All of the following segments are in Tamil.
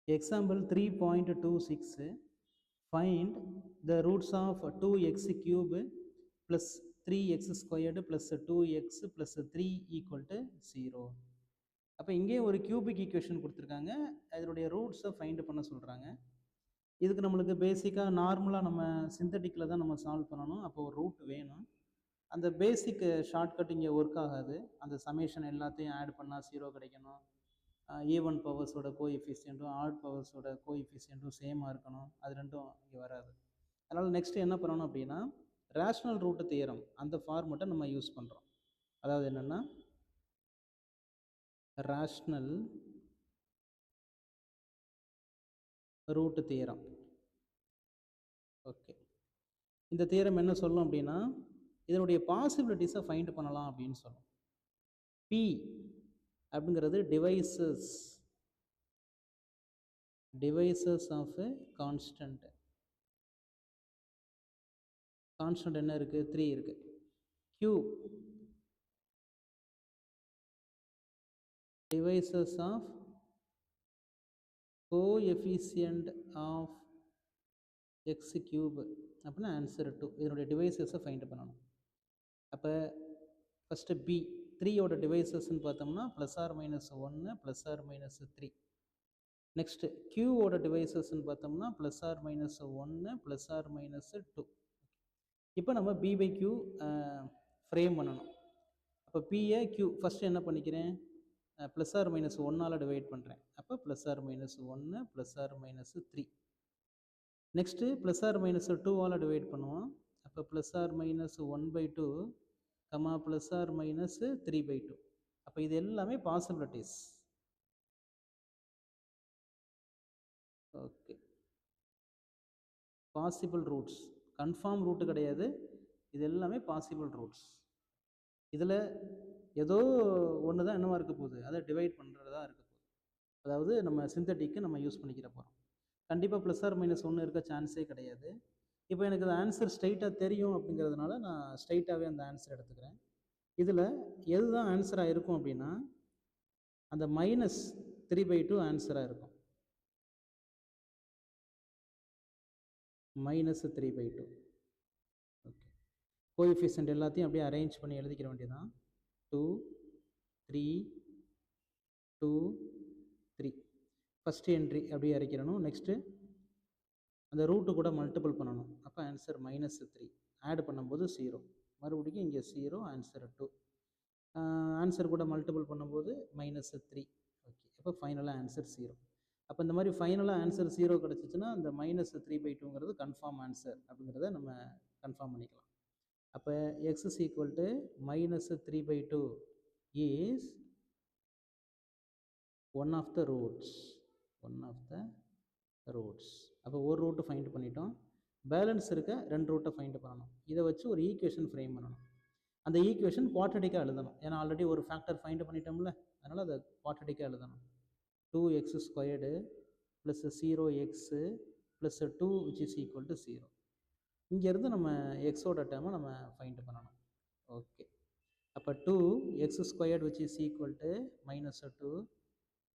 Example 3.26, find the roots of 2x cube plus 3x squared plus 2x plus 3 equal to 0. அப்போ இங்கே ஒரு கியூபிக் ஈக்குவேஷன் கொடுத்துருக்காங்க, அதனுடைய ரூட்ஸை ஃபைண்ட் பண்ண சொல்கிறாங்க. இதுக்கு நம்மளுக்கு பேசிக்காக நார்மலாக நம்ம சிந்தட்டிக்கில் தான் நம்ம சால்வ் பண்ணணும். அப்போ ஒரு ரூட் வேணும். அந்த பேசிக் ஷார்ட்கட் இங்கே ஒர்க் ஆகாது. அந்த சமேஷன் எல்லாத்தையும் ஆட் பண்ணால் 0 கிடைக்கணும். ஈவன் பவர்ஸோட கோஎஃபிஷியண்ட்டும் ஆட் பவர்ஸோட கோஎஃபிஷியண்ட்டும் சேமாக இருக்கணும். அது ரெண்டும் இங்கே வராது. அதனால் நெக்ஸ்ட்டு என்ன பண்ணணும் அப்படின்னா, ரேஷ்னல் ரூட்டு தியரம் அந்த ஃபார்மெட்டை நம்ம யூஸ் பண்ணுறோம். அதாவது என்னென்னா, ரேஷ்னல் ரூட்டு தியரம். ஓகே, இந்த தியரம் என்ன சொல்லும் அப்படின்னா, இதனுடைய பாசிபிலிட்டிஸை ஃபைண்ட் பண்ணலாம் அப்படின்னு சொல்லும். பி அப்படிங்கிறது divisors of a constant. Constant என்ன இருக்குது? 3 இருக்குது. Q divisors of coefficient of x cube அப்படின்னா ஆன்சர் 2. இதனுடைய டிவைசஸை ஃபைண்ட் பண்ணணும். அப்போ ஃபஸ்ட்டு பி 3யோட டிவைசஸ்ன்னு பார்த்தோம்னா +or-1 +or-3. நெக்ஸ்ட்டு கியூவோட டிவைசஸ்ன்னு பார்த்தோம்னா +or-1 +or-2. இப்போ நம்ம B/Q ஃப்ரேம் பண்ணணும். அப்போ பியை Q ஃபஸ்ட்டு என்ன பண்ணிக்கிறேன், +or-1ஆல் டிவைட் பண்ணுறேன். அப்போ +or-1 +or-3. நெக்ஸ்ட்டு +or-2ஆல் டிவைட் பண்ணுவோம். அப்போ +or-1/2 +or-3/2. அப்போ இது எல்லாமே possibilities. Okay, possible roots, confirm root கிடையாது. இது எல்லாமே பாசிபிள் ரூட்ஸ். இதில் ஏதோ ஒன்று தான் என்னவா இருக்க போகுது, அதை டிவைட் பண்ணுறதா இருக்க போகுது. அதாவது நம்ம சிந்தட்டிக்கு நம்ம யூஸ் பண்ணிக்கிற போகிறோம். கண்டிப்பாக +or-1 இருக்க சான்ஸே கிடையாது. இப்போ எனக்கு அந்த ஆன்சர் ஸ்ட்ரைட்டாக தெரியும் அப்படிங்கிறதுனால நான் ஸ்ட்ரைட்டாகவே அந்த ஆன்சர் எடுத்துக்கிறேன். இதில் எது தான் ஆன்சராக இருக்கும் அப்படின்னா, அந்த -3/2 ஆன்சராக இருக்கும். -3/2. ஓகே, கோஎஃபிஷியன்ட் எல்லாத்தையும் அப்படியே அரேஞ்ச் பண்ணி எழுதிக்கிற வேண்டியதான். 2 3 2 3. ஃபஸ்ட்டு என்ட்ரி அப்படியே அரைக்கிறணும். நெக்ஸ்ட்டு அந்த ரூட்டு கூட மல்டிபிள் பண்ணணும். அப்போ ஆன்சர் -3. ஆட் பண்ணும்போது 0. மறுபடியும் இங்கே 0, ஆன்சர் 2. ஆன்சர் கூட மல்டிபிள் பண்ணும்போது -3. ஓகே, அப்போ ஃபைனலாக ஆன்சர் 0. அப்போ இந்த மாதிரி ஃபைனலாக ஆன்சர் 0 கிடச்சிச்சின்னா அந்த -3/2ங்கிறது கன்ஃபார்ம் ஆன்சர் அப்படிங்கிறத நம்ம கன்ஃபார்ம் பண்ணிக்கலாம். அப்போ x is equal to -3/2 is one of the roots. அப்போ ஒரு ரூட்டு ஃபைண்ட் பண்ணிட்டோம். பேலன்ஸ் இருக்க 2 ரூட்டை ஃபைண்ட் பண்ணணும். இதை வச்சு ஒரு ஈக்குவேஷன் ஃப்ரேம் பண்ணணும். அந்த ஈக்குவேஷன் குவாட்ரடிக்காக எழுதணும். ஏன்னா ஆல்ரெடி ஒரு ஃபேக்டர் ஃபைண்ட் பண்ணிட்டோம்ல, அதனால் அதை குவாட்ரடிக்காக எழுதணும். 2x² + 0x + 2 which is equal to 0. இங்கேருந்து நம்ம எக்ஸோட டேர்மை நம்ம ஃபைண்ட் பண்ணணும். ஓகே, அப்போ 2x² which is equal to -2,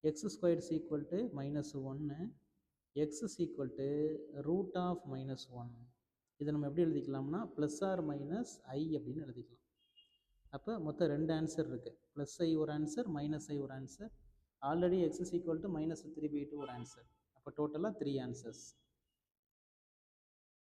x² is equal to -1, x is equal to √(-1). இதை நம்ம எப்படி எழுதிக்கலாம்னா +or-i அப்படின்னு எழுதிக்கலாம். அப்போ மொத்தம் 2 ஆன்சர் இருக்குது. +i ஒரு ஆன்சர், -i ஒரு answer. Already x is equal to -3/2 ஒரு ஆன்சர். அப்போ டோட்டலாக 3 ஆன்சர்ஸ்.